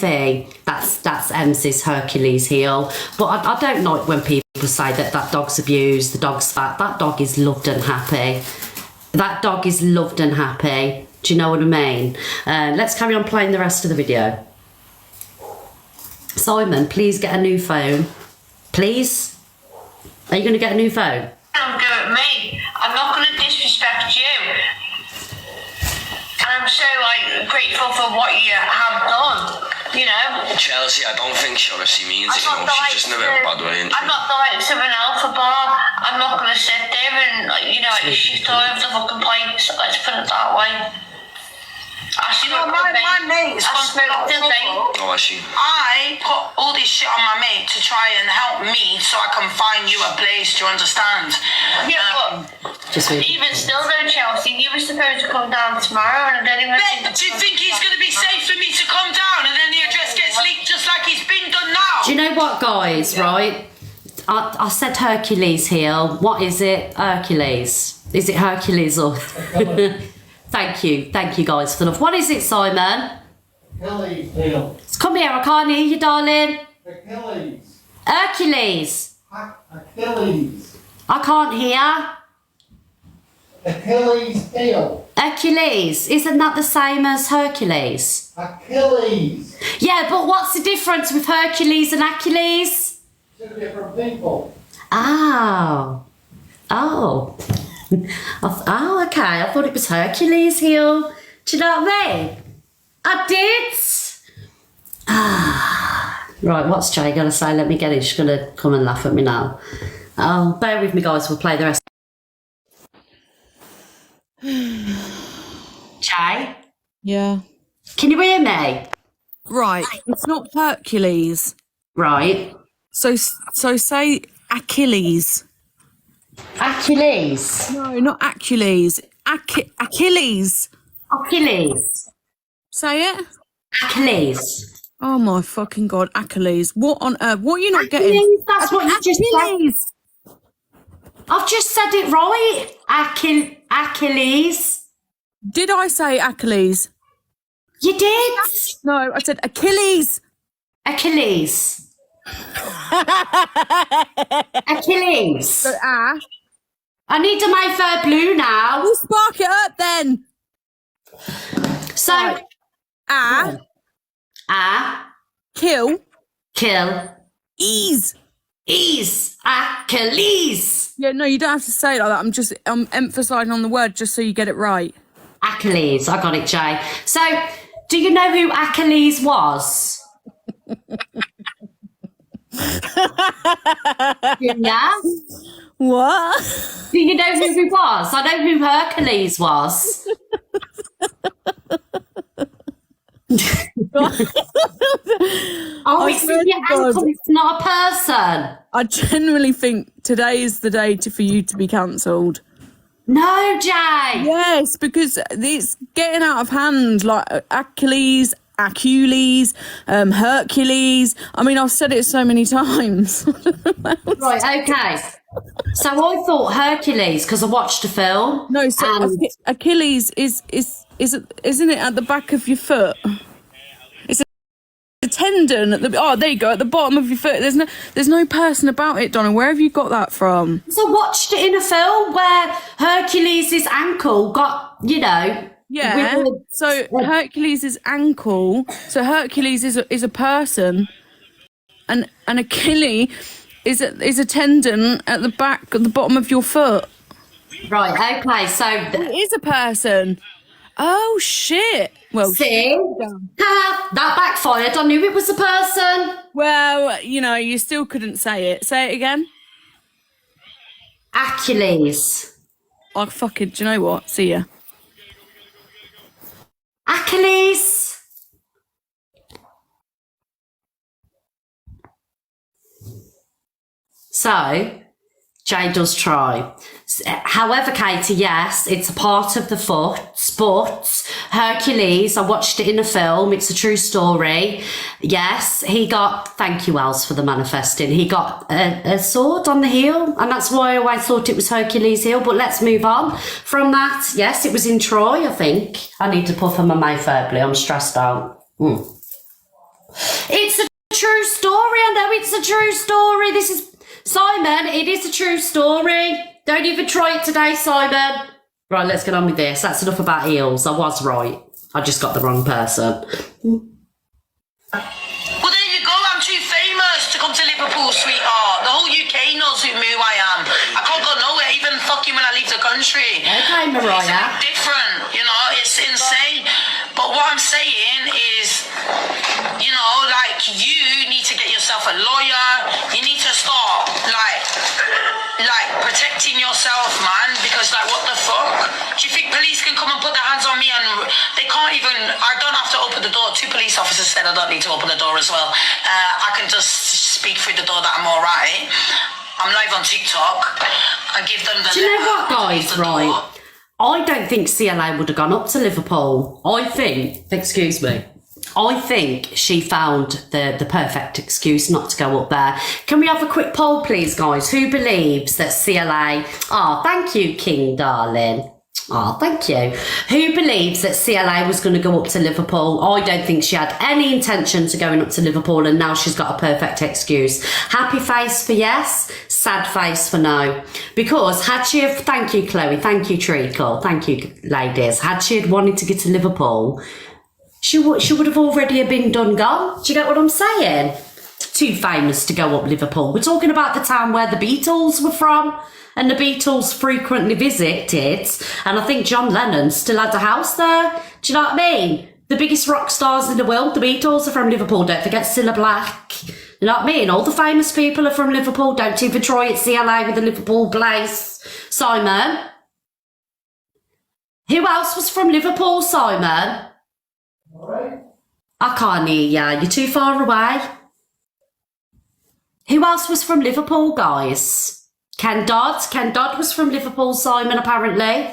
That's M's Hercules heel. But I don't like when people say that dog's abused, the dog's fat. That dog is loved and happy. That dog is loved and happy. Do you know what I mean? Let's carry on playing the rest of the video. Simon, please get a new phone. Please? Are you going to get a new phone? Don't go at me. I'm not going to disrespect you. And I'm so grateful for what you have done. You know. Chelsea, I don't think she honestly means it. She's just in a bit of a bad way. I'm not the likes of an alpha bar. I'm not going to sit there and she's throwing the fucking place. Let's put it that way. My mate's Oh, is she? I put all this shit on my mate to try and help me so I can find you a place to understand. Yeah, but even still though, Chelsea, you were supposed to come down tomorrow and I don't even do you think he's going to be safe for me to come down and then the address gets leaked just like it's been done now? Do you know what, guys, right? I said Hercules heel. What is it? Hercules. Is it Hercules or... Thank you guys for the love. What is it, Simon? Achilles heel. Come here, I can't hear you, darling. Achilles. Hercules. Achilles. I can't hear. Achilles heel. Hercules. Isn't that the same as Hercules? Achilles. Yeah, but what's the difference with Hercules and Achilles? Two different people. Oh. Oh, okay. I thought it was Hercules heel. Do you know what I mean? I did. Right, what's Jay going to say? Let me get it. She's going to come and laugh at me now. Oh, bear with me, guys. We'll play the rest. Jay? Yeah. Can you hear me? Right. It's not Hercules. Right. So say Achilles. Achilles. No, not Achilles. Achilles. Achilles. Say it. Achilles. Oh my fucking God, Achilles. What on earth? What are you not Achilles, getting? that's what you just said. I've just said it right. Achilles. Did I say Achilles? You did. No, I said Achilles. Achilles. Achilles. So I need to make her blue now. You spark it up then. So Right. Kill. Ease. Achilles. Yeah, no, you don't have to say it like that. I'm emphasising on the word just so you get it right. Achilles. I got it, Jay. So, do you know who Achilles was? Yeah. What? Do you know who he was? I know who Hercules was. Oh, it's your ankle. It's not a person. I genuinely think today is the day for you to be cancelled. No, Jay. Yes, because it's getting out of hand. Like Hercules, Hercules. I mean, I've said it so many times. Right, okay. So I thought Hercules because I watched a film. No, so Achilles isn't it at the back of your foot? It's a tendon at the there you go, at the bottom of your foot. There's no person about it, Donna. Where have you got that from? So I watched it in a film where Hercules' ankle got, Yeah. So Hercules' ankle. So Hercules is a person, and Achilles is a tendon at the back, at the bottom of your foot. Right. Okay. So It is a person. Oh shit. Well, see, that backfired. I knew it was a person. well, you still couldn't say it. Say it again. Achilles. I fucking. Do you know what? See ya. Achilles. So, Jay does try. However, Katie, yes, it's a part of the foot. Sports. Hercules, I watched it in a film. It's a true story. Yes, he got, thank you, Els, for the manifesting. He got a sword on the heel, and that's why I always thought it was Hercules' heel. But let's move on from that. Yes, it was in Troy, I think. I need to puff on my mouth verbally. I'm stressed out. It's a true story. I know it's a true story. This is Simon. It is a true story. Don't even try it today, Simon. Right, let's get on with this. That's enough about heels. I was right. I just got the wrong person. Well, there you go. I'm too famous to come to Liverpool, sweetheart. The whole UK knows who I am. I can't go nowhere, even fucking when I leave the country. Okay, Mariah. It's different, you know, it's insane. But what I'm saying is, you know, like, you need to get yourself a lawyer. You need to start, like protecting yourself, man, because, like, what the fuck? Do you think police can come and put their hands on me and they can't even, I don't have to open the door. 2 police officers said I don't need to open the door as well. I can just speak through the door that I'm all right. I'm live on TikTok and give them the... Do you know what, guys, right? I don't think CLA would have gone up to Liverpool. I think she found the perfect excuse not to go up there. Can we have a quick poll, please, guys? Who believes that CLA... Oh, thank you, King, darling. Oh, thank you. Who believes that CLA was going to go up to Liverpool? I don't think she had any intentions of going up to Liverpool, and now she's got a perfect excuse. Happy face for yes, sad face for no. Because had she have... Thank you, Chloe. Thank you, Treacle. Thank you, ladies. Had she had wanted to get to Liverpool... She would have already been done gone. Do you get what I'm saying? Too famous to go up Liverpool. We're talking about the town where the Beatles were from, and the Beatles frequently visited, and I think John Lennon still had a house there. Do you know what I mean? The biggest rock stars in the world, the Beatles, are from Liverpool. Don't forget Cilla Black. You know what I mean? All the famous people are from Liverpool. Don't even try at CLA with the Liverpool place. Simon? Who else was from Liverpool, Simon? Alright? I can't hear ya. You're too far away. Who else was from Liverpool, guys? Ken Dodd. Ken Dodd was from Liverpool, Simon, apparently.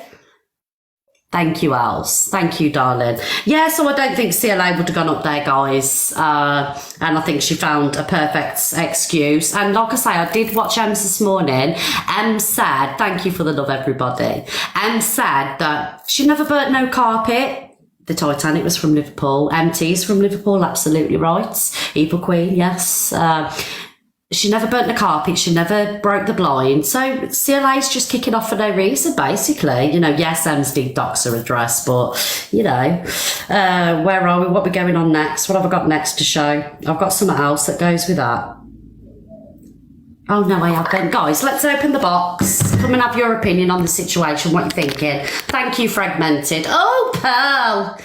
Thank you, Els. Thank you, darling. Yeah, so I don't think CLA would have gone up there, guys. And I think she found a perfect excuse. And like I say, I did watch Ems this morning. Em said, thank you for the love, everybody. Em said that she never burnt no carpet. The Titanic was from Liverpool. MT's from Liverpool, absolutely right. Evil Queen, yes. She never burnt the carpet. She never broke the blind. So CLA's just kicking off for no reason, basically. You know, yes, Em's did docs her address, but, you know, where are we? What are we going on next? What have I got next to show? I've got something else that goes with that. Oh, no, I haven't. Guys, let's open the box. Come and have your opinion on the situation. What are you thinking? Thank you, Fragmented. Oh, Pearl.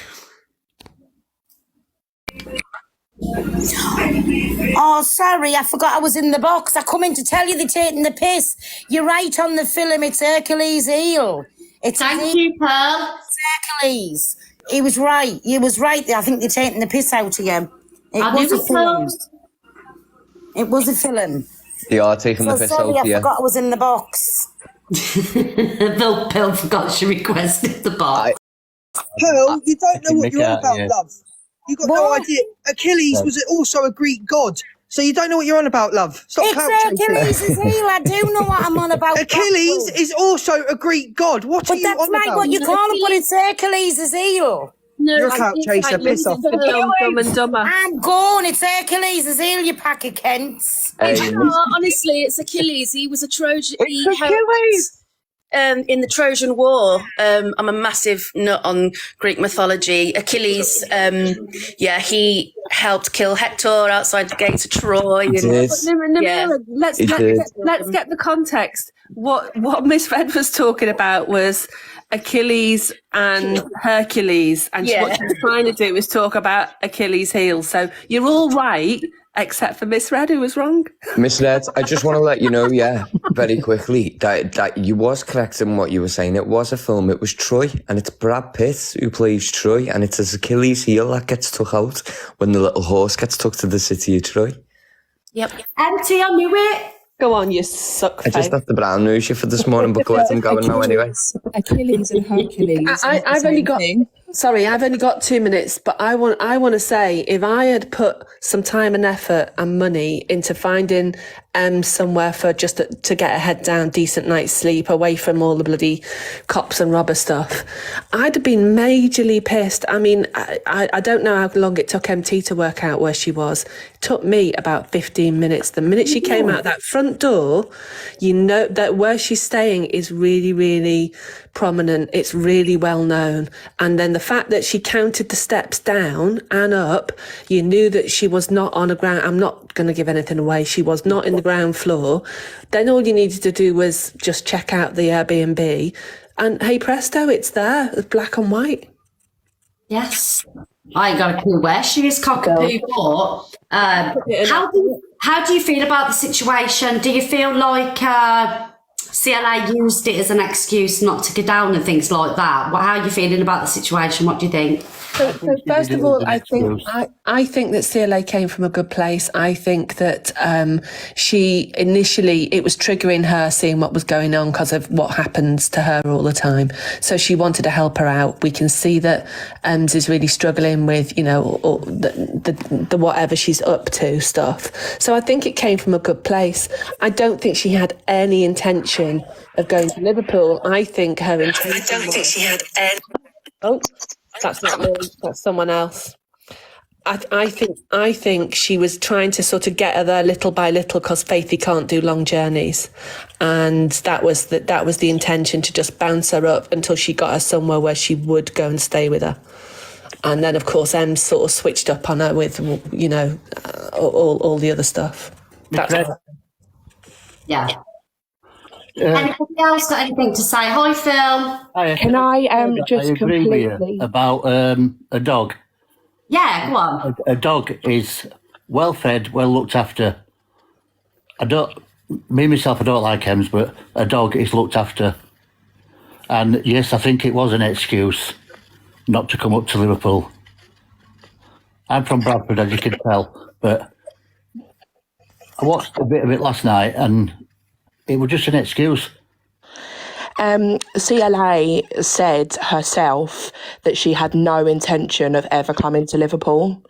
Oh, sorry, I forgot I was in the box. I come in to tell you they're taking the piss. You're right on the film. It's Hercules' heel. Thank you, Pearl. It's Hercules. He was right. He was right. I think they're taking the piss out of him. It was a film. It was a film. They are taking the piss out, I forgot I was in the box. Pearl forgot she requested the box. Pearl, you don't know what you're on about, love. You got no What? idea. Achilles was also a Greek god, so you don't know what you're on about, love. Stop It's clout chasing. Achilles' heel. I do know what I'm on about. Achilles is also a Greek god. What are But you that's on like about? what you call it, but it's Hercules' heel. No, You're a clout chaser. Piss off. Dumb and Dumber. I'm gone. It's Hercules' heel, you pack of Kents. No, honestly, it's Achilles. He was a Trojan. He helped in the Trojan War. I'm a massive nut on Greek mythology. Achilles, he helped kill Hector outside the gates of Troy. And, Let's get the context. What Miss Red was talking about was Achilles and Hercules, and what she was trying to do was talk about Achilles' heel. So you're all right, except for Miss Red, who was wrong. Miss Red, I just want to let you know, very quickly, that you was correct in what you were saying. It was a film. It was Troy, and it's Brad Pitt who plays Troy, and it's his Achilles' heel that gets took out when the little horse gets took to the city of Troy. Yep. Auntie, I knew it. Go on, you suck. I just have the brown news you for this morning, but let him go now anyway. Achilles and Hercules. I've only got 2 minutes, but I want to say, if I had put some time and effort and money into finding somewhere for just to get her head down, decent night's sleep, away from all the bloody cops and robber stuff, I'd have been majorly pissed. I mean, I don't know how long it took MT to work out where she was. It took me about 15 minutes. The minute she came out that front door, you know that where she's staying is really, really prominent. It's really well known. And then the fact that she counted the steps down and up, you knew that she was not on a ground. I'm not going to give anything away. She was not in the ground floor. Then all you needed to do was just check out the Airbnb, and hey presto, it's there. It's black and white. Yes. I ain't got a clue where she is, cockapoo, but how do you feel about the situation? Do you feel like CLA used it as an excuse not to go down and things like that? How are you feeling about the situation? What do you think? So first of all, I think that CLA came from a good place. I think that she initially, it was triggering her seeing what was going on because of what happens to her all the time. So she wanted to help her out. We can see that Ems is really struggling with, you know, all the whatever she's up to stuff. So I think it came from a good place. I don't think she had any intention of going to Liverpool. I think her intention. I don't think she had any. Oh. That's not me. That's someone else. I think she was trying to sort of get her there little by little because Faithy can't do long journeys, and that was the intention, to just bounce her up until she got her somewhere where she would go and stay with her. And then of course Em sort of switched up on her with, you know, all the other stuff. Yeah. Anybody else got anything to say? Hi, Phil. Can I just agree with you about a dog? Yeah, go on. A dog is well fed, well looked after. Myself, I don't like Ems, but a dog is looked after. And yes, I think it was an excuse not to come up to Liverpool. I'm from Bradford, as you can tell, but I watched a bit of it last night and it was just an excuse. CLA said herself that she had no intention of ever coming to Liverpool.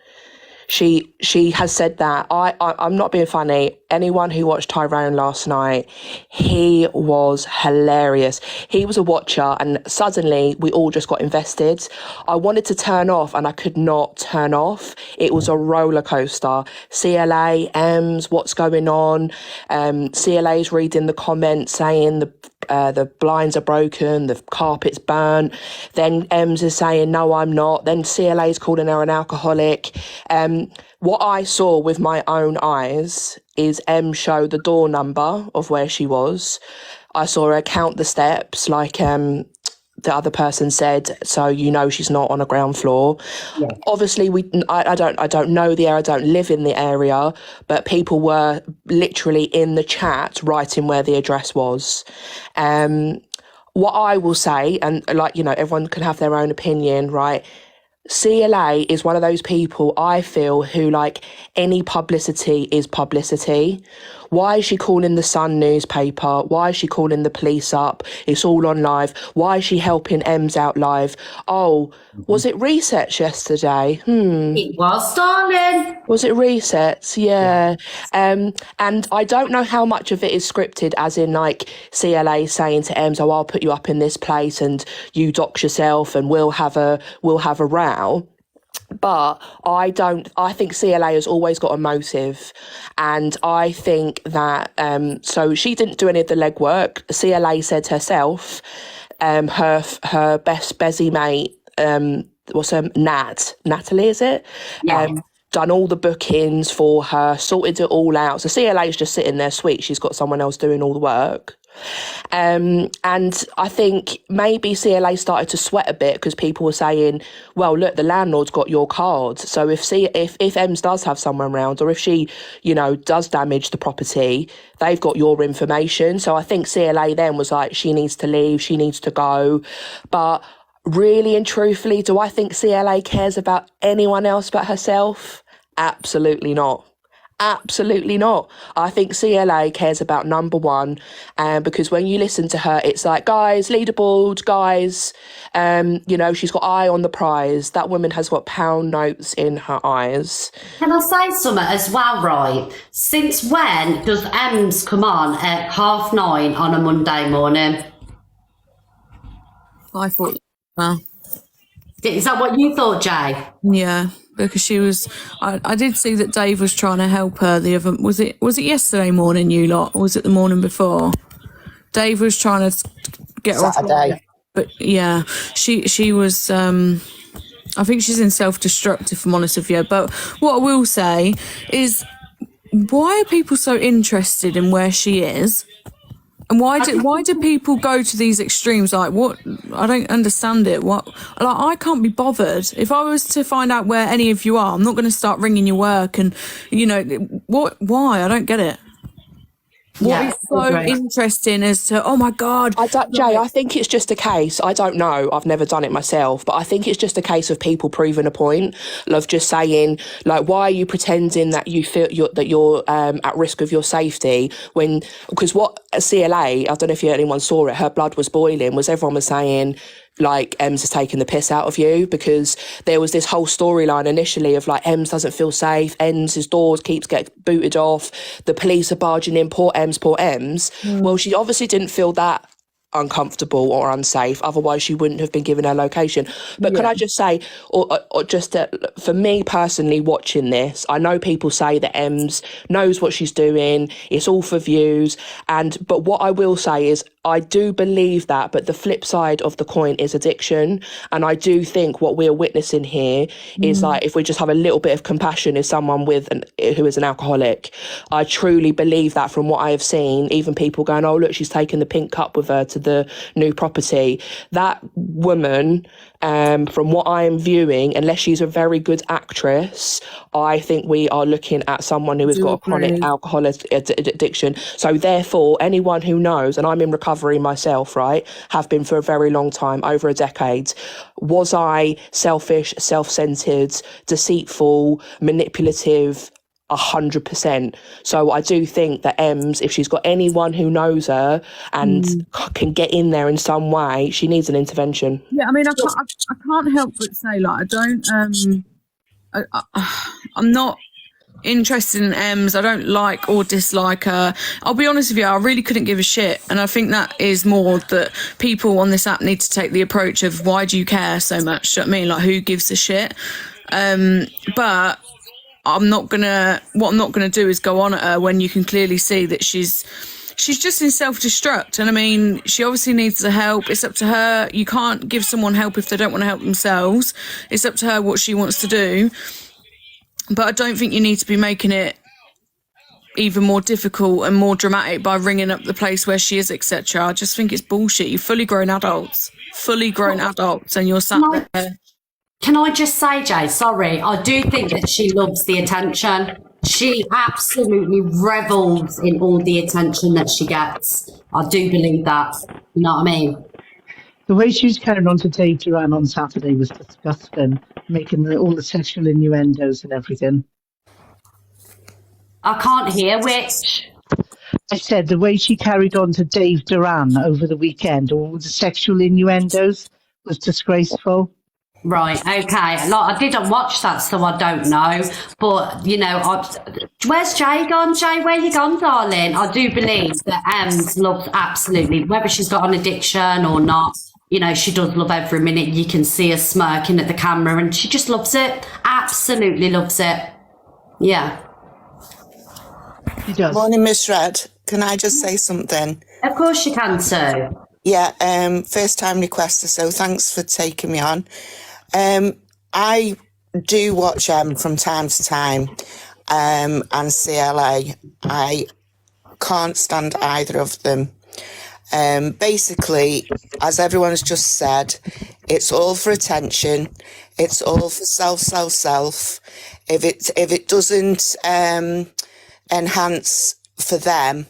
She has said that. I'm not being funny. Anyone who watched Tyrone last night, he was hilarious. He was a watcher and suddenly we all just got invested. I wanted to turn off and I could not turn off. It was a roller coaster. CLA, Ems, what's going on? CLA's reading the comments saying the blinds are broken, the carpet's burnt. Then Ems is saying, no, I'm not. Then CLA's calling her an alcoholic. What I saw with my own eyes is Em show the door number of where she was. I saw her count the steps like the other person said, so you know she's not on a ground floor. Yeah. Obviously, I don't know the area, I don't live in the area, but people were literally in the chat writing where the address was. What I will say, and like, you know, everyone can have their own opinion, right? CLA is one of those people, I feel, who, like, any publicity is publicity. Why is she calling the Sun newspaper? Why is she calling the police up? It's all on live. Why is she helping Ems out live? Oh, was it resets yesterday? It was, darling. Was it resets? Yeah. And I don't know how much of it is scripted, as in, like, CLA saying to Ems, oh, I'll put you up in this place and you dox yourself and we'll have a row. But I think CLA has always got a motive, and I think that so she didn't do any of the legwork. CLA said herself, her best Bezzy mate, what's her Natalie, is it? Yeah. Done all the bookings for her, sorted it all out. So CLA's just sitting there sweet. She's got someone else doing all the work. And I think maybe CLA started to sweat a bit because people were saying, well, look, the landlord's got your card. So if Ems does have someone around, or if she, you know, does damage the property, they've got your information. So I think CLA then was like, she needs to leave, she needs to go. But really and truthfully, do I think CLA cares about anyone else but herself? Absolutely not. Absolutely not. I think CLA cares about number one, because when you listen to her, it's like, guys, leaderboard, guys, she's got eye on the prize. That woman has got pound notes in her eyes. Can I say something as well, right? Since when does M's come on at 9:30 on a Monday morning? I thought, is that what you thought, Jay? Yeah, because she was. I did see that Dave was trying to help her. The other was it yesterday morning, you lot, or was it the morning before? Dave was trying to get her Saturday. off, but yeah, she was. I think she's in self-destruct, if I'm honest with you. But what I will say is, why are people so interested in where she is? And why do people go to these extremes? Like, what? I don't understand it. What? Like, I can't be bothered. If I was to find out where any of you are, I'm not going to start ringing your work. And what? Why? I don't get it. What is so interesting as to, oh my God. Jay, I think it's just a case, I don't know, I've never done it myself, but I think it's just a case of people proving a point, of just saying, like, why are you pretending that you feel you're at risk of your safety because what CLA, I don't know if anyone saw it, her blood was boiling, everyone was saying, like, Ems has taken the piss out of you, because there was this whole storyline initially of like, Ems doesn't feel safe, his doors keeps getting booted off, the police are barging in, poor Ems. Well, she obviously didn't feel that uncomfortable or unsafe, otherwise she wouldn't have been given her location. But can I just say, or just for me personally watching this, I know people say that Ems knows what she's doing, it's all for views, but what I will say is I do believe that, but the flip side of the coin is addiction. And I do think what we're witnessing here is, like, if we just have a little bit of compassion as someone who is an alcoholic, I truly believe that from what I have seen, even people going, oh, look, she's taken the pink cup with her to the new property. That woman, from what I am viewing, unless she's a very good actress, I think we are looking at someone who has got a chronic alcoholic addiction. So therefore, anyone who knows, and I'm in recovery myself, right, have been for a very long time, over a decade, was I selfish, self-centered, deceitful, manipulative? 100%. So I do think that Ems, if she's got anyone who knows her and can get in there in some way, she needs an intervention. Yeah, I mean, I can't help but say, like, I don't. I'm not interested in Ems. I don't like or dislike her. I'll be honest with you, I really couldn't give a shit. And I think that is more that people on this app need to take the approach of, why do you care so much? Do you know what I mean? Like, who gives a shit? But what I'm not gonna do is go on at her when you can clearly see that she's just in self-destruct. And I mean, she obviously needs the help. It's up to her. You can't give someone help if they don't want to help themselves. It's up to her what she wants to do. But I don't think you need to be making it even more difficult and more dramatic by ringing up the place where she is, etc. I just think it's bullshit. You're fully grown adults, and you're sat there. Can I just say, Jay, sorry, I do think that she loves the attention. She absolutely revels in all the attention that she gets. I do believe that. You know what I mean? The way she was carrying on to Dave Duran on Saturday was disgusting, making all the sexual innuendos and everything. I can't hear which. I said the way she carried on to Dave Duran over the weekend, all the sexual innuendos, was disgraceful. Right, okay. Like, I didn't watch that, so I don't know. But, where's Jay gone? Jay, where you gone, darling? I do believe that Ems loves absolutely, whether she's got an addiction or not, she does love every minute. You can see her smirking at the camera and she just loves it. Absolutely loves it. Yeah. She does. Morning, Miss Red. Can I just say something? Of course you can, sir. Yeah, first time requester, so thanks for taking me on. I do watch from time to time, and CLA. I can't stand either of them. Basically, as everyone's just said, it's all for attention. It's all for self. If it doesn't enhance for them,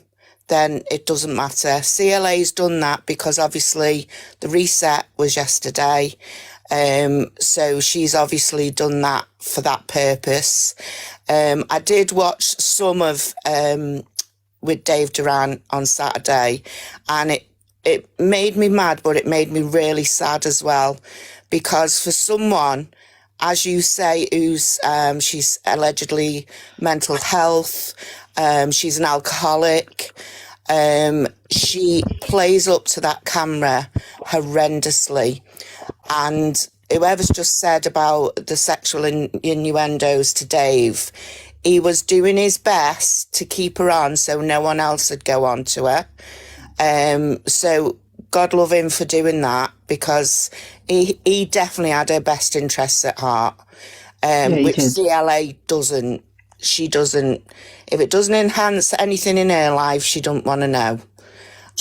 then it doesn't matter. CLA's done that because obviously the reset was yesterday. So she's obviously done that for that purpose. I did watch some of with Dave Duran on Saturday, and it made me mad, but it made me really sad as well, because for someone, as you say, who's she's allegedly mental health, she's an alcoholic, she plays up to that camera horrendously. And whoever's just said about the sexual innuendos to Dave, he was doing his best to keep her on so no one else would go on to her. So God love him for doing that, because he definitely had her best interests at heart, which CLA doesn't. She doesn't. If it doesn't enhance anything in her life, she don't want to know.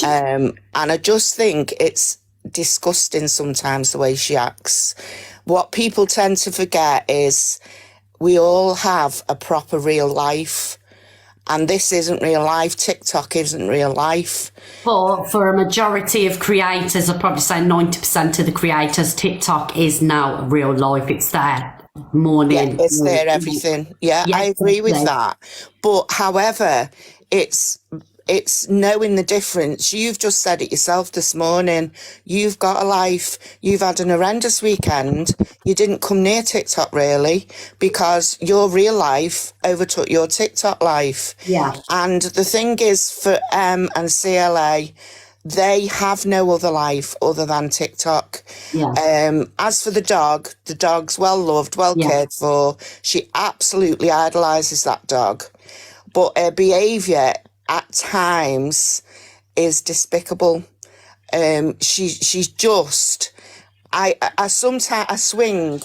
And I just think it's disgusting sometimes the way she acts. What people tend to forget is we all have a proper real life, and this isn't real life. TikTok isn't real life. But for a majority of creators, I'd probably say 90% of the creators, TikTok is now real life. It's there morning. Yeah, it's there, everything. Yeah, I agree with that. But however, it's knowing the difference. You've just said it yourself this morning. You've got a life. You've had an horrendous weekend. You didn't come near TikTok really, because your real life overtook your TikTok life. Yeah. And the thing is, for M and CLA, they have no other life other than TikTok. Yeah. As for the dog's well loved, well cared for. She absolutely idolises that dog. But her behaviour at times is despicable. She's just, I sometimes I swing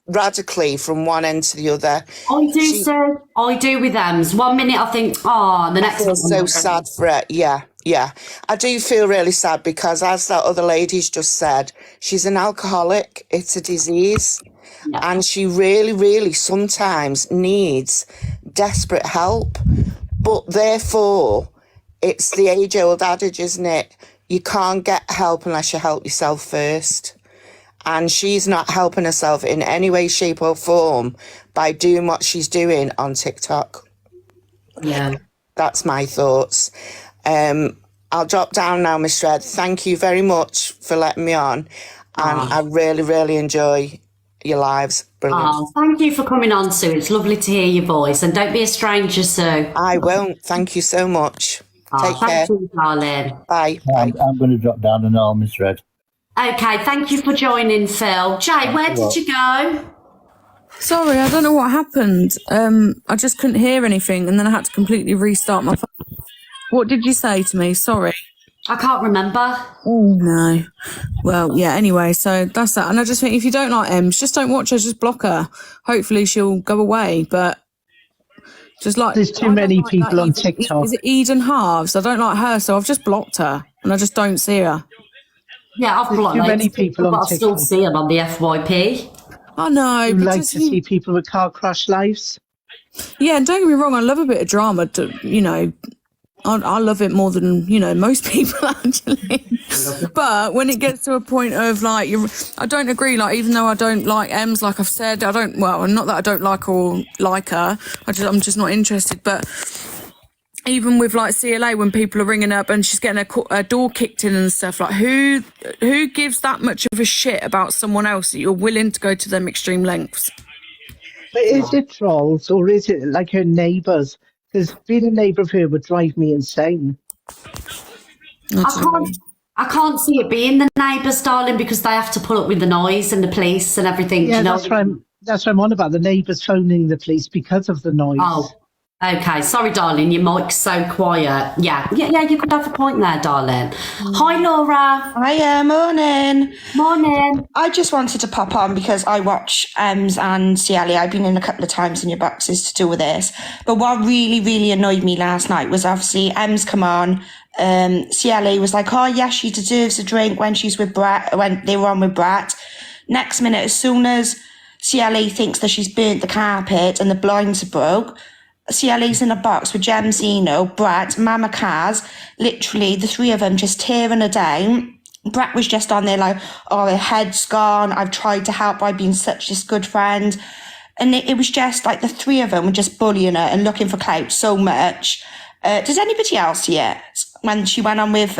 radically from one end to the other. I do, sir. I do with them. 1 minute I think, oh, the next I feel so sad for her. Yeah. I do feel really sad, because as that other lady's just said, she's an alcoholic. It's a disease. Yeah. And she really, really sometimes needs desperate help. But therefore, it's the age-old adage, isn't it? You can't get help unless you help yourself first. And she's not helping herself in any way, shape or form by doing what she's doing on TikTok. Yeah. That's my thoughts. I'll drop down now, Miss Red. Thank you very much for letting me on. And I really, really enjoy your lives. Brilliant. Oh, thank you for coming on, Sue. It's lovely to hear your voice. And don't be a stranger, Sue. I won't. Thank you so much. Take care. Thank you, darling. Bye. I'm going to drop down and all, Miss Red. Okay, thank you for joining, Phil. Jay, where did you go? Sorry, I don't know what happened. I just couldn't hear anything, and then I had to completely restart my phone. What did you say to me? Sorry. I can't remember. Oh, no. Well, yeah, anyway, so that's that. And I just think if you don't like Ems, just don't watch her, just block her. Hopefully she'll go away, but just like... There's too many people on TikTok. Is it Eden Halves? I don't like her, so I've just blocked her, and I just don't see her. Yeah, I've blocked too many people on but TikTok. I still see them on the FYP. I know. You like to see people with car crash lives? Yeah, and don't get me wrong, I love a bit of drama, I love it more than, most people, actually. But when it gets to a point of, I don't agree, even though I don't like Ems, like I've said, not that I don't like or like her, I'm just not interested. But even with, CLA, when people are ringing up and she's getting a door kicked in and stuff, who gives that much of a shit about someone else that you're willing to go to them extreme lengths? But is it trolls, or is it like her neighbours? Because being a neighbour of her would drive me insane. I can't see it being the neighbours, darling, because they have to put up with the noise and the police and everything. Yeah, that's what I'm on about. The neighbours phoning the police because of the noise. Oh, okay. Sorry, darling. Your mic's so quiet. Yeah. You could have a point there, darling. Hi, Laura. Hiya, morning. Morning. I just wanted to pop on because I watch Ems and CLA. I've been in a couple of times in your boxes to do with this. But what really, really annoyed me last night was obviously Ems come on. CLA was like, oh, yes, she deserves a drink when she's with Brett, when they were on with Brett. Next minute, as soon as CLA thinks that she's burnt the carpet and the blinds are broke, CLA's in a box with Jem Zeno, Brett, Mama Kaz, literally the three of them just tearing her down. Brett was just on there like, oh, her head's gone. I've tried to help. I've been such this good friend. And it was just like the three of them were just bullying her and looking for clout so much. Does anybody else see it? When she went on with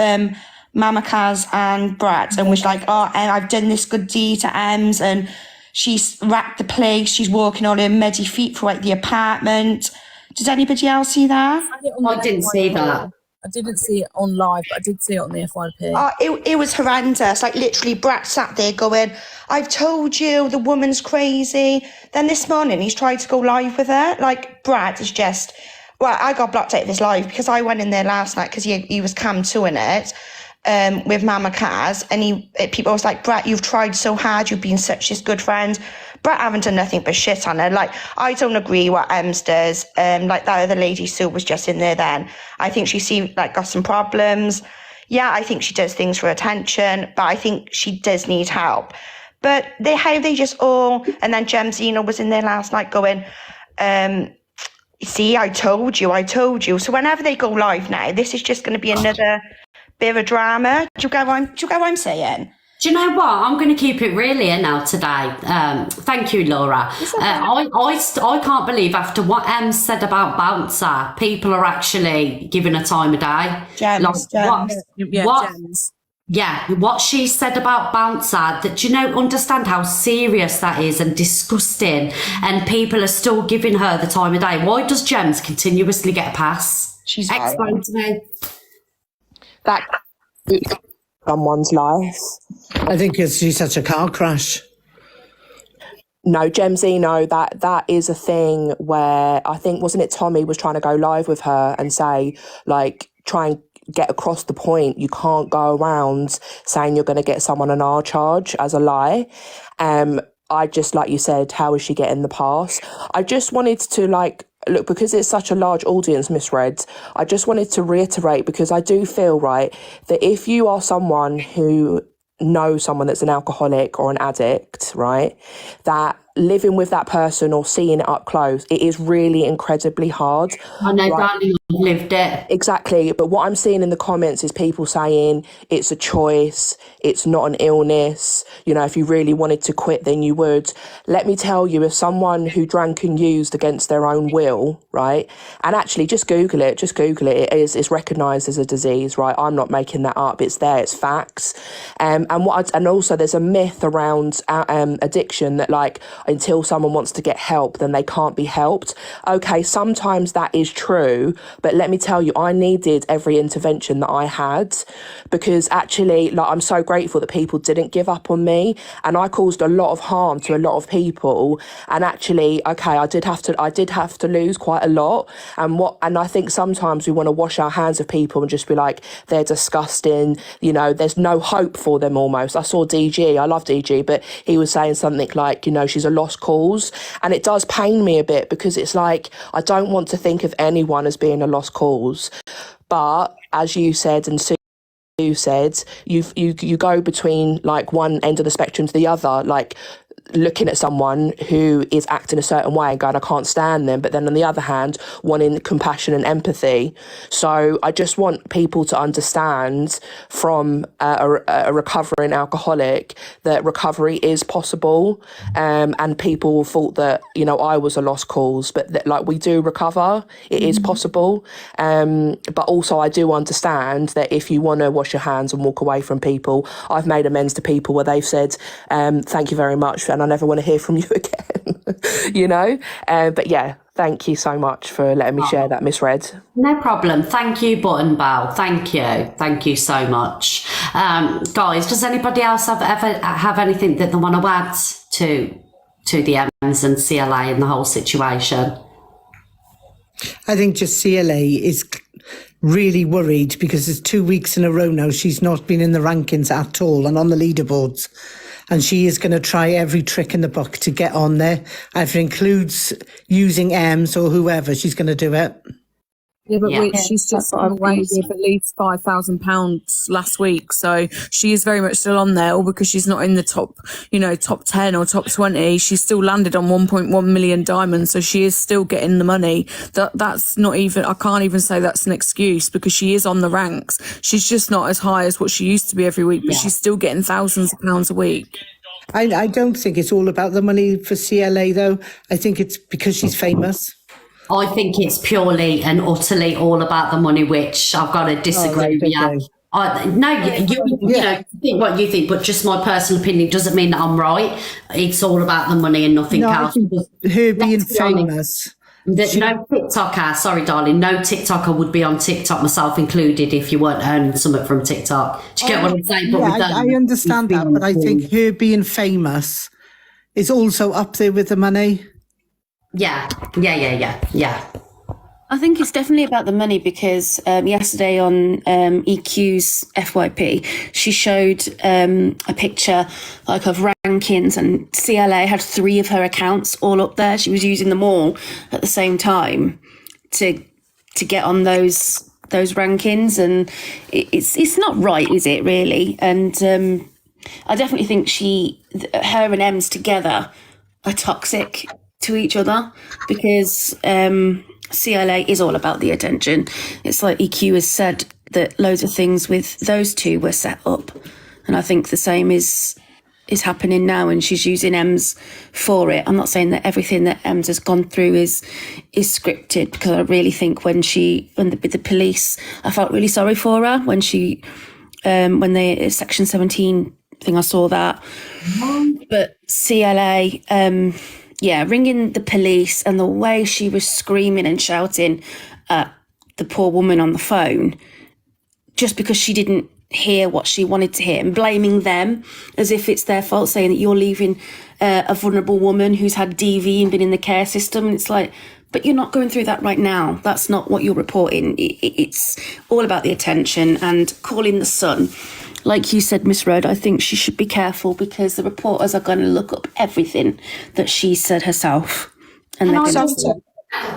Mama Kaz and Brett and was like, oh, I've done this good deed to Ems, and she's wrapped the place. She's walking on her muddy feet throughout the apartment. Does anybody else see that? I didn't see that. I didn't see it on live, but I did see it on the FYP. Oh, it was horrendous. Like literally Brett sat there going, I've told you, the woman's crazy. Then this morning he's tried to go live with her. Like Brett is just, well, I got blocked out of his live because I went in there last night because he was cam 2 in it with Mama Kaz, and people was like, Brett, you've tried so hard, you've been such this good friend. Brett haven't done nothing but shit on her. Like, I don't agree what Ems does. Like that other lady, Sue, was just in there then. I think she got some problems. Yeah, I think she does things for attention, but I think she does need help. But how they just all, and then Gemzina was in there last night going, see, I told you. So whenever they go live now, this is just going to be another bit of a drama. Do you get what I'm saying? Do you know what? I'm going to keep it real here now today. Thank you, Laura. I can't believe after what Em said about Bouncer, people are actually giving her time of day. Gems. What she said about Bouncer, that, do you know, understand how serious that is and disgusting, and people are still giving her the time of day. Why does Gems continuously get a pass? She's explain to me. That someone's life. I think she's such a car crash. No, Gemzino, that is a thing where I think, wasn't it Tommy was trying to go live with her and say, like, try and get across the point. You can't go around saying you're going to get someone an R charge as a lie. I just, like you said, how is she getting the pass? I just wanted to, like, look, because it's such a large audience, Misread, I just wanted to reiterate, because I do feel, right, that if you are someone who knows someone that's an alcoholic or an addict, right, that living with that person or seeing it up close, it is really incredibly hard. I know, right? darling, you've lived it. Exactly. But what I'm seeing in the comments is people saying it's a choice, it's not an illness. You know, if you really wanted to quit, then you would. Let me tell you, if someone who drank and used against their own will, right, and actually just Google it, it's recognised as a disease, right? I'm not making that up. It's there, it's facts. And also there's a myth around addiction that, like, until someone wants to get help, then they can't be helped. Okay, sometimes that is true, but let me tell you, I needed every intervention that I had, because actually, like, I'm so grateful that people didn't give up on me, and I caused a lot of harm to a lot of people. And actually, okay, I did have to lose quite a lot. And I think sometimes we want to wash our hands of people and just be like, they're disgusting, you know, there's no hope for them almost. I saw DG, I love DG, but he was saying something like, you know, she's a lost cause. And it does pain me a bit, because it's like, I don't want to think of anyone as being a lost cause. But as you said, and Sue said, you go between, like, one end of the spectrum to the other, like looking at someone who is acting a certain way and going, I can't stand them, but then on the other hand, wanting compassion and empathy. So I just want people to understand from a recovering alcoholic that recovery is possible, and people thought that, you know, I was a lost cause, but that, like, we do recover, it is possible. But also I do understand that if you want to wash your hands and walk away from people, I've made amends to people where they've said, thank you very much, and I never want to hear from you again, you know? But yeah, thank you so much for letting me share that, Misread. No problem. Thank you, Button Bell. Thank you. Thank you so much. Guys, does anybody else have anything that they want to add to the M and CLA and the whole situation? I think just CLA is really worried because it's 2 weeks in a row now she's not been in the rankings at all and on the leaderboards. And she is going to try every trick in the book to get on there. If it includes using Ems or whoever, she's going to do it. Yeah, but Yeah. she's just That's what come I've away been with at least £5,000 last week, so she is very much still on there. All because she's not in the top, top 10 or top 20. She's still landed on 1.1 million diamonds, so she is still getting the money. That's not even. I can't even say that's an excuse because she is on the ranks. She's just not as high as what she used to be every week, but she's still getting thousands of pounds a week. I don't think it's all about the money for CLA though. I think it's because she's famous. I think it's purely and utterly all about the money, which I've got to disagree with you. You think what you think, but just my personal opinion doesn't mean that I'm right. It's all about the money and nothing else. Her being famous. No TikToker, sorry darling, no TikToker would be on TikTok, myself included, if you weren't earning something from TikTok. Do you get what I'm saying? But I understand that, but I think her being famous is also up there with the money. Yeah. I think it's definitely about the money because yesterday on EQ's FYP, she showed a picture like of rankings, and CLA had 3 of her accounts all up there. She was using them all at the same time to get on those rankings, and it's not right, is it really? And I definitely think her and Ems together are toxic to each other because CLA is all about the attention. It's like EQ has said that loads of things with those two were set up, and I think the same is happening now, and she's using Ems for it. I'm not saying that everything that Ems has gone through is scripted, because I really think with the police, I felt really sorry for her when she when the Section 17 thing, I saw that. But CLA, ringing the police and the way she was screaming and shouting at the poor woman on the phone just because she didn't hear what she wanted to hear, and blaming them as if it's their fault, saying that you're leaving a vulnerable woman who's had DV and been in the care system. And it's like, but you're not going through that right now. That's not what you're reporting. It's all about the attention and calling the Sun. Like you said, Miss Rhodes, I think she should be careful because the reporters are going to look up everything that she said herself. And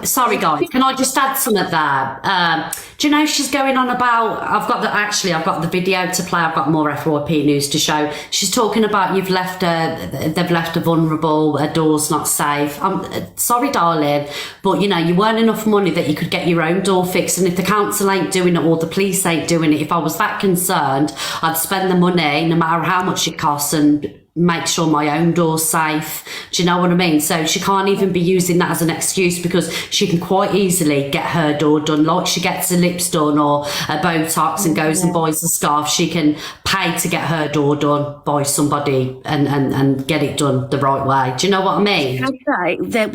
Sorry, guys. Can I just add something there? Do you know she's going on about? I've got the video to play. I've got more FYP news to show. She's talking about they've left her vulnerable. Her door's not safe. I'm sorry, darling, but you weren't enough money that you could get your own door fixed. And if the council ain't doing it or the police ain't doing it, if I was that concerned, I'd spend the money, no matter how much it costs, and make sure my own door's safe. Do you know what I mean? So she can't even be using that as an excuse, because she can quite easily get her door done, like she gets her lips done or a Botox and goes and buys a scarf. She can pay to get her door done by somebody and get it done the right way. Do you know what I mean?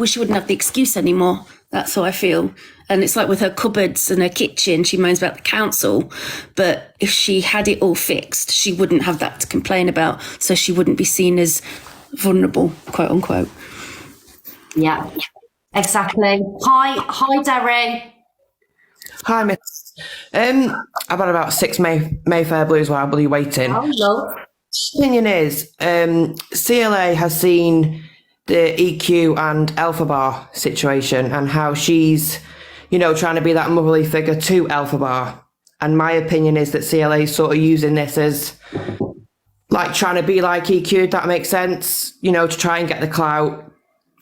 She wouldn't have the excuse anymore. That's how I feel. And it's like with her cupboards and her kitchen, she moans about the council. But if she had it all fixed, she wouldn't have that to complain about. So she wouldn't be seen as vulnerable, quote unquote. Yeah, exactly. Hi, Derry. Hi, Miss. I've had about 6 Mayfair Blues while I'll be waiting. Oh, no. Opinion is, CLA has seen the EQ and Alpha Bar situation and how she's, trying to be that motherly figure to Alpha Bar. And my opinion is that CLA is sort of using this as like trying to be like EQ, if that makes sense, to try and get the clout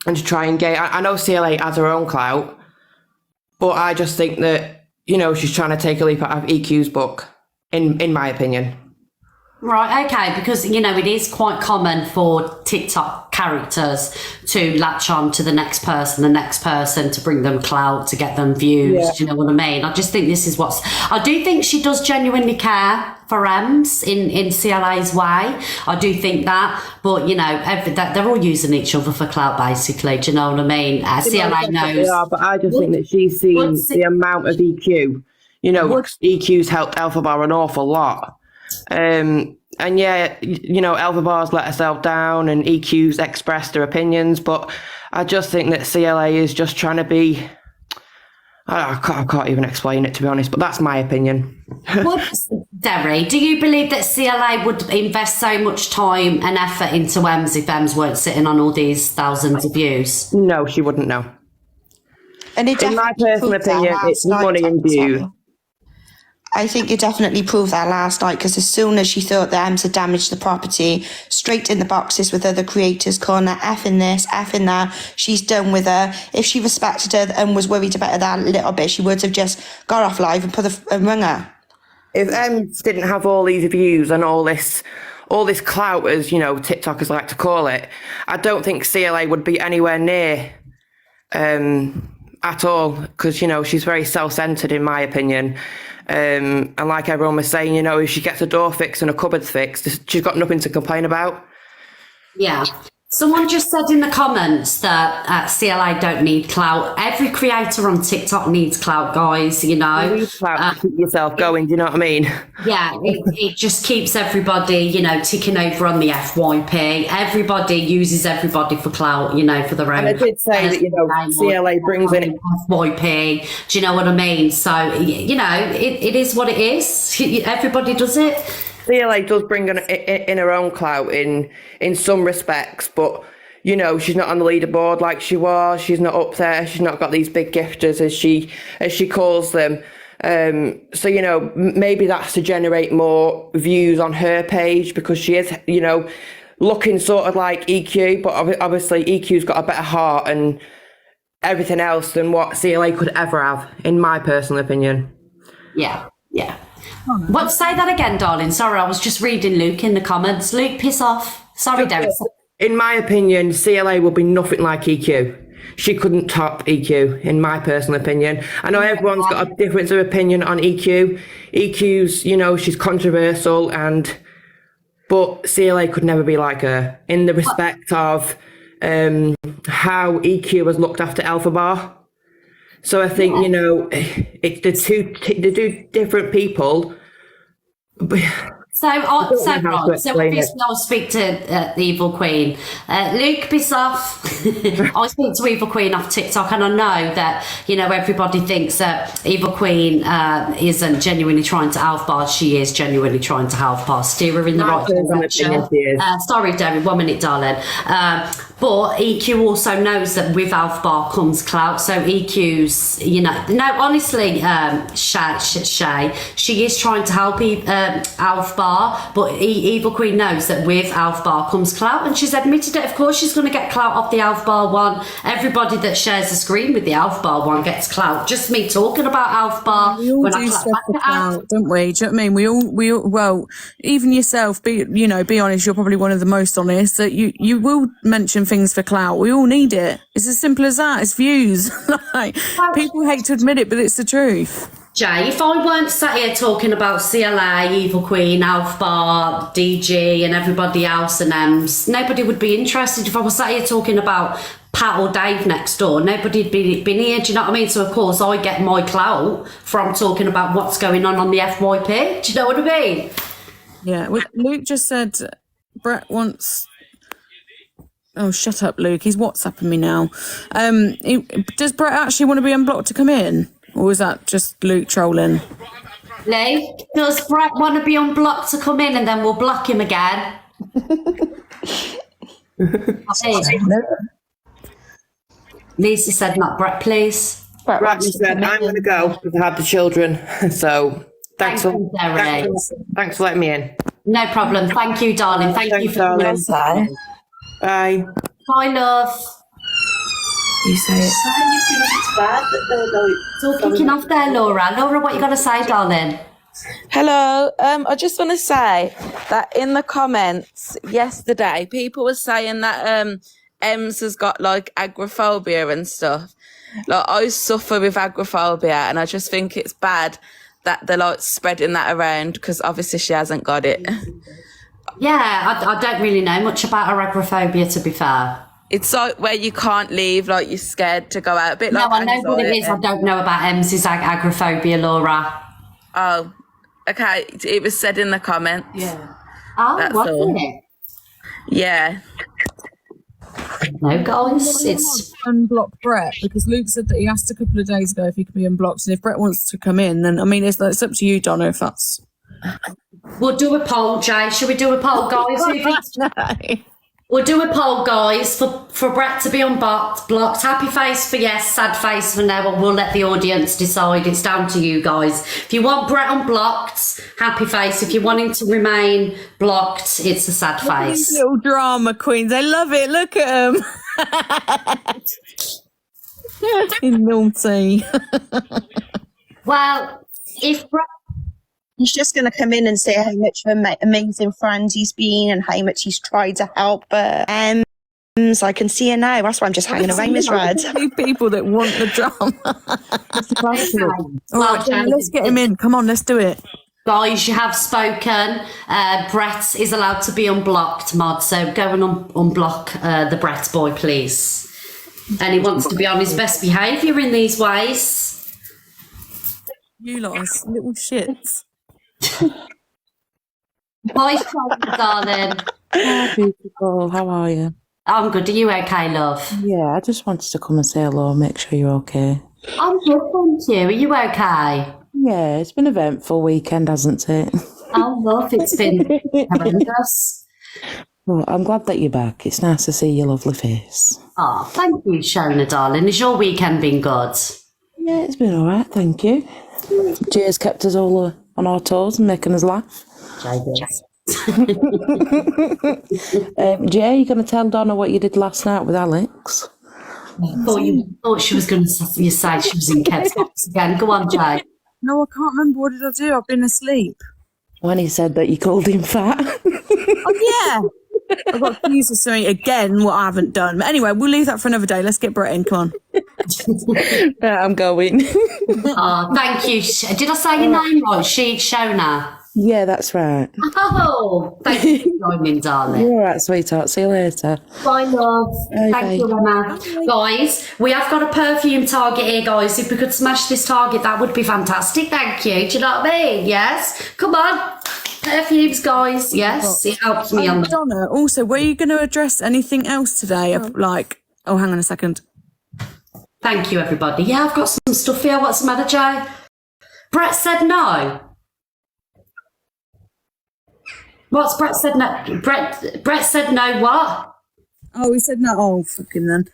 and to try and get, I know CLA has her own clout, but I just think that, she's trying to take a leap out of EQ's book, in my opinion. Right, okay, because, it is quite common for TikTok characters to latch on to the next person to bring them clout, to get them views. Yeah. Do you know what I mean? I just think this is I do think she does genuinely care for Ems in CLA's way. I do think that, but, they're all using each other for clout, basically. Do you know what I mean? CLA knows. They are, but I just think that she's seen the amount of EQ. EQ's helped Alpha Bar an awful lot. And yeah, Alpha Bar's let herself down and EQ's expressed their opinions, but I just think that CLA is just trying to be, I can't even explain it, to be honest, but that's my opinion. Derry, do you believe that CLA would invest so much time and effort into Ems if Ems weren't sitting on all these thousands of views? No, she wouldn't know. And it in my definitely personal proved that opinion, last it's night, money and views. I think it definitely proved that last night, because as soon as she thought that Ems had damaged the property, straight in the boxes with other creators calling her effing this, effing that. She's done with her. If she respected her and was worried about her that little bit, she would have just got off live and rung her. If Ems didn't have all these views and all this clout, as you know, TikTokers like to call it, I don't think CLA would be anywhere near at all, because you know she's very self-centered in my opinion. And like everyone was saying, you know, if she gets a door fixed and a cupboard fixed, she's got nothing to complain about. Yeah. Someone just said in the comments that CLA don't need clout. Every creator on TikTok needs clout, guys, you know. You need clout to keep yourself going, do you know what I mean? Yeah, it just keeps everybody, you know, ticking over on the FYP. Everybody uses everybody for clout, you know, for their own. And I did say that, you know, CLA brings in FYP. Do you know what I mean? So, you know, it is what it is. Everybody does it. CLA does bring in her own clout in some respects, but you know she's not on the leaderboard like she was. She's not up there. She's not got these big gifters as she calls them. So you know maybe that's to generate more views on her page, because she is, you know, looking sort of like EQ, but obviously EQ's got a better heart and everything else than what CLA could ever have, in my personal opinion. Yeah. What? Say that again, darling. Sorry, I was just reading Luke in the comments. Luke, piss off. Sorry, Derek. In my opinion, CLA will be nothing like EQ. She couldn't top EQ, in my personal opinion. I know everyone's got a difference of opinion on EQ. EQ's, you know, she's controversial, but CLA could never be like her in the respect of how EQ has looked after Alpha Bar. So I think, you know, they're two different people. So obviously I'll speak to the Evil Queen. Luke, piss off. I speak to Evil Queen off TikTok, and I know that, you know, everybody thinks that Evil Queen isn't genuinely trying to Alpha Bar. She is genuinely trying to Alpha Bar, steer her in the right direction. Sorry, Derry, 1 minute, darling. But EQ also knows that with Alpha Bar comes clout. So EQ's, you know, no, honestly, Shay, she is trying to help Alpha Bar, but Evil Queen knows that with Alpha Bar comes clout, and she's admitted it. Of course, she's going to get clout off the Alpha Bar one. Everybody that shares the screen with the Alpha Bar one gets clout. Just me talking about Alpha Bar. We all do stuff for clout, don't we? Do you know what I mean? We all, well, even yourself, be honest, you're probably one of the most honest, that you will mention things for clout. We all need it. It's as simple as that. It's views. Like, people hate to admit it, but it's the truth. Jay, if I weren't sat here talking about CLA, Evil Queen, Alpha Bar, DG and everybody else and Ems, nobody would be interested. If I was sat here talking about Pat or Dave next door, nobody'd been here, do you know what I mean? So of course I get my clout from talking about what's going on the FYP, do you know what I mean? Yeah, well, Luke just said Brett wants... Oh, shut up, Luke. He's WhatsApping me now. Does Brett actually want to be unblocked to come in? Or is that just Luke trolling? Lee, does Brett want to be unblocked to come in and then we'll block him again? Lisa said not Brett, please. Brett said, I'm going to go because I have the children. So thanks for letting me in. No problem. Thank you, darling. Thank you for coming on. Bye. Bye, love. You say it. You think it's bad that they're like... It's all kicking off there, Laura. Laura, what you got to say, darling? Hello. I just want to say that in the comments yesterday, people were saying that Ems has got like agoraphobia and stuff. Like, I suffer with agoraphobia, and I just think it's bad that they're like spreading that around, because obviously she hasn't got it. Yeah, I don't really know much about agoraphobia, to be fair. It's like where you can't leave, like you're scared to go out. A bit like I know what it is. I don't know about Ems' agoraphobia, Laura. Oh, okay. It was said in the comments. Yeah. Oh, wasn't it? Yeah. No, guys, it's... Unblock Brett, because Luke said that he asked a couple of days ago if he could be unblocked, and if Brett wants to come in, then, I mean, it's up to you, Donna, if that's... We'll do a poll, Jay. Should we do a poll, guys? Who thinks... We'll do a poll, guys, for Brett to be unblocked, blocked. Happy face for yes, sad face for no, and we'll let the audience decide. It's down to you guys. If you want Brett unblocked, happy face. If you want him to remain blocked, it's a sad face. These little drama queens, I love it. Look at them. Naughty. Well, if Brett... He's just going to come in and say how much of an amazing friend he's been and how much he's tried to help so I can see her now. That's why I'm just hanging around Miss Red. People that want the drama. All right, Jenny, let's get him in. Come on, let's do it. Guys, you have spoken. Brett is allowed to be unblocked, Mod, so go and unblock the Brett boy, please. And he wants to be on his best behaviour in these ways. You lot are little shits. Hi, darling. Hi, beautiful. How are you? I'm good. Are you okay, love? Yeah, I just wanted to come and say hello, make sure you're okay. I'm good, thank you. Are you okay? Yeah, it's been an eventful weekend, hasn't it? Oh, love, it's been horrendous. Well, I'm glad that you're back. It's nice to see your lovely face. Oh, thank you, Shona, darling. Has your weekend been good? Yeah, it's been all right, thank you. Jay's kept us all on our toes and making us laugh. Jay, you going to tell Donna what you did last night with Alex? I thought she was going to say she was in Kev's box again. Go on, Jay. No, I can't remember. What did I do? I've been asleep. When he said that you called him fat. Oh, yeah. I got accused of something again, what I haven't done. But anyway, we'll leave that for another day. Let's get Brett in. Come on. Right, I'm going. Oh, thank you. Did I say your name right? Shona. Yeah, that's right. Oh, thank you for joining, darling. You're all right, sweetheart. See you later. Bye, love. Thank you, Emma. Guys, we have got a perfume target here, guys. If we could smash this target, that would be fantastic. Thank you. Do you know what I mean? Yes. Come on. Perfumes, guys. Yes. It helps me on the... Donna, also, were you going to address anything else today? Like, oh, hang on a second. Thank you, everybody. Yeah, I've got some stuff here. What's the matter, Jay? Brett said no. What's Brett said no? Brett said no what? Oh, he said no. Oh, fucking then.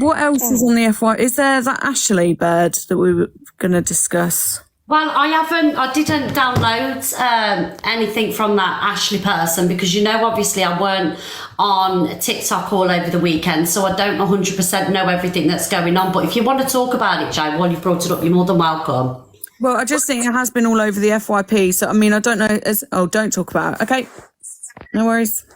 What else is on the FY? Is there that Ashley bird that we were going to discuss? Well, I didn't download anything from that Ashley person because, you know, obviously I weren't on TikTok all over the weekend, so I don't 100% know everything that's going on. But if you want to talk about it, Jay, while you've brought it up, you're more than welcome. Well, I just think it has been all over the FYP, so I mean, I don't know. Don't talk about it. Okay, no worries.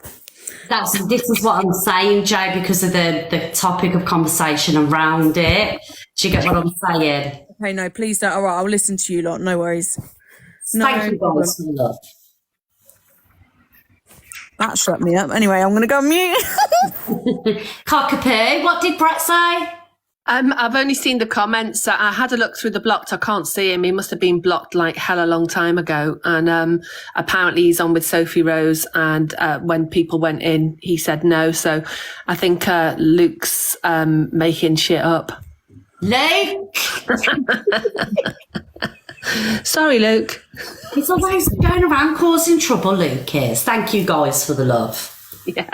This is what I'm saying, Jay, because of the topic of conversation around it. Do you get what I'm saying? Okay, no, please don't. All right, I'll listen to you lot. No worries. Thank you, guys. That shut me up. Anyway, I'm going to go on mute. Cockapoo, what did Brett say? I've only seen the comments. I had a look through the blocked. I can't see him. He must have been blocked like hell a long time ago. And apparently he's on with Sophie Rose. And when people went in, he said no. So I think Luke's making shit up. Luke? Sorry, Luke. He's always going around causing trouble, Luke is. Thank you guys for the love. Yeah.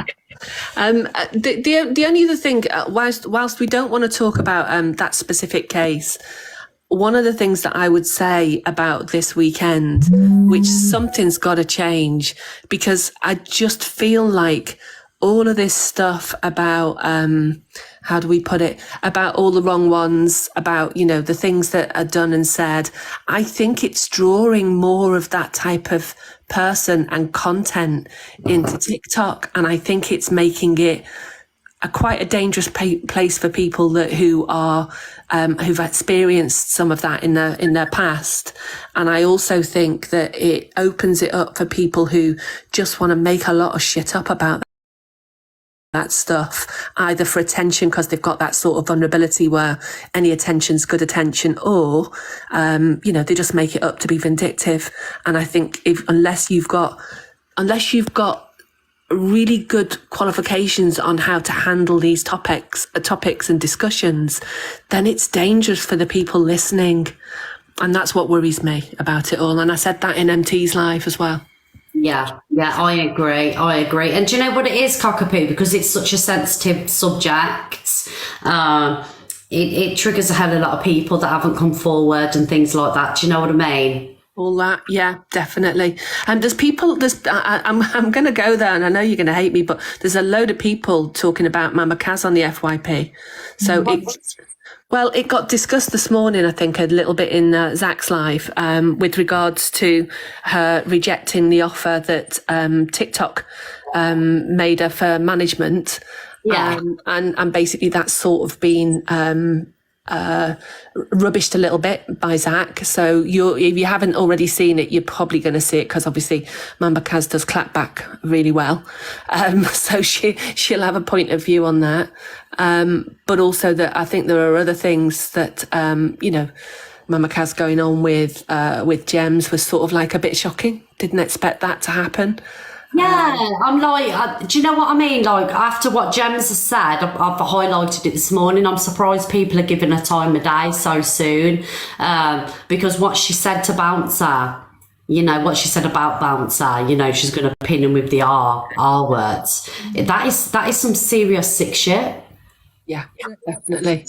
The only other thing, whilst we don't want to talk about that specific case, one of the things that I would say about this weekend, which something's got to change, because I just feel like all of this stuff about, how do we put it, about all the wrong ones, about, you know, the things that are done and said, I think it's drawing more of that type of person and content into TikTok, and I think it's making it quite a dangerous place for people who are who've experienced some of that in their past. And I also think that it opens it up for people who just want to make a lot of shit up about that stuff, either for attention because they've got that sort of vulnerability where any attention's good attention, or they just make it up to be vindictive. And I think unless you've got really good qualifications on how to handle these topics and discussions, then it's dangerous for the people listening. And that's what worries me about it all. And I said that in MT's live as well. Yeah, I agree. And do you know what it is, Cockapoo? Because it's such a sensitive subject, it triggers a hell of a lot of people that haven't come forward and things like that. Do you know what I mean? All that, yeah, definitely. And I'm going to go there, and I know you're going to hate me, but there's a load of people talking about Mama Kaz on the FYP. So it got discussed this morning, I think, a little bit in Zach's live, with regards to her rejecting the offer that TikTok made her for management. Yeah. And basically that's sort of been rubbished a little bit by Zach. So if you haven't already seen it, you're probably going to see it, because obviously Mamba Kaz does clap back really well. So she'll have a point of view on that. But also that I think there are other things that, Mama Kaz going on with Gems was sort of like a bit shocking. Didn't expect that to happen. Yeah, I'm like, do you know what I mean? Like, after what Gems has said, I've highlighted it this morning. I'm surprised people are giving her time of day so soon, because what she said to Bouncer, what she said about Bouncer, she's going to pin him with the R words. That is some serious sick shit. Yeah, definitely.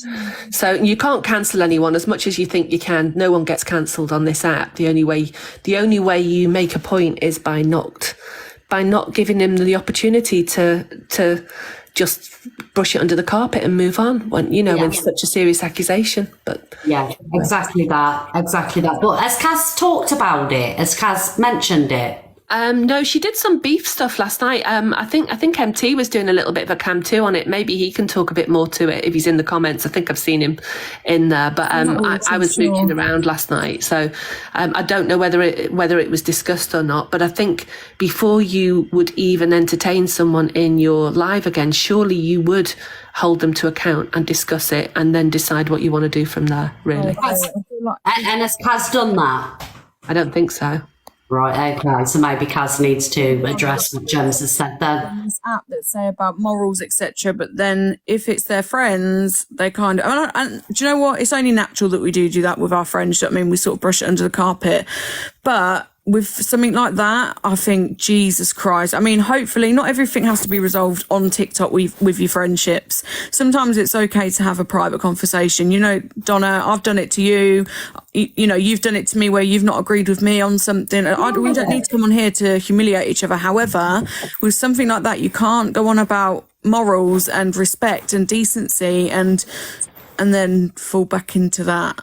So you can't cancel anyone as much as you think you can. No one gets cancelled on this app. The only way you make a point is by not giving him the opportunity to just brush it under the carpet and move on when such a serious accusation. But yeah, exactly that. But has Kaz talked about it? Has Kaz mentioned it? No, she did some beef stuff last night. I think MT was doing a little bit of a cam too on it. Maybe he can talk a bit more to it if he's in the comments. I think I've seen him in there, but I was mooching around last night, so I don't know whether it was discussed or not. But I think before you would even entertain someone in your live again, surely you would hold them to account and discuss it, and then decide what you want to do from there. Really, and has Kaz done that? I don't think so. Right, okay, so maybe Kaz needs to address what Gems has said then. This app that say about morals, etc., but then if it's their friends, they kind of... And do you know what? It's only natural that we do that with our friends. I mean, we sort of brush it under the carpet. But with something like that, I think, Jesus Christ. I mean, hopefully not everything has to be resolved on TikTok with your friendships. Sometimes it's okay to have a private conversation. Donna, I've done it to you. You've done it to me where you've not agreed with me on something. We don't need to come on here to humiliate each other. However, with something like that, you can't go on about morals and respect and decency and then fall back into that.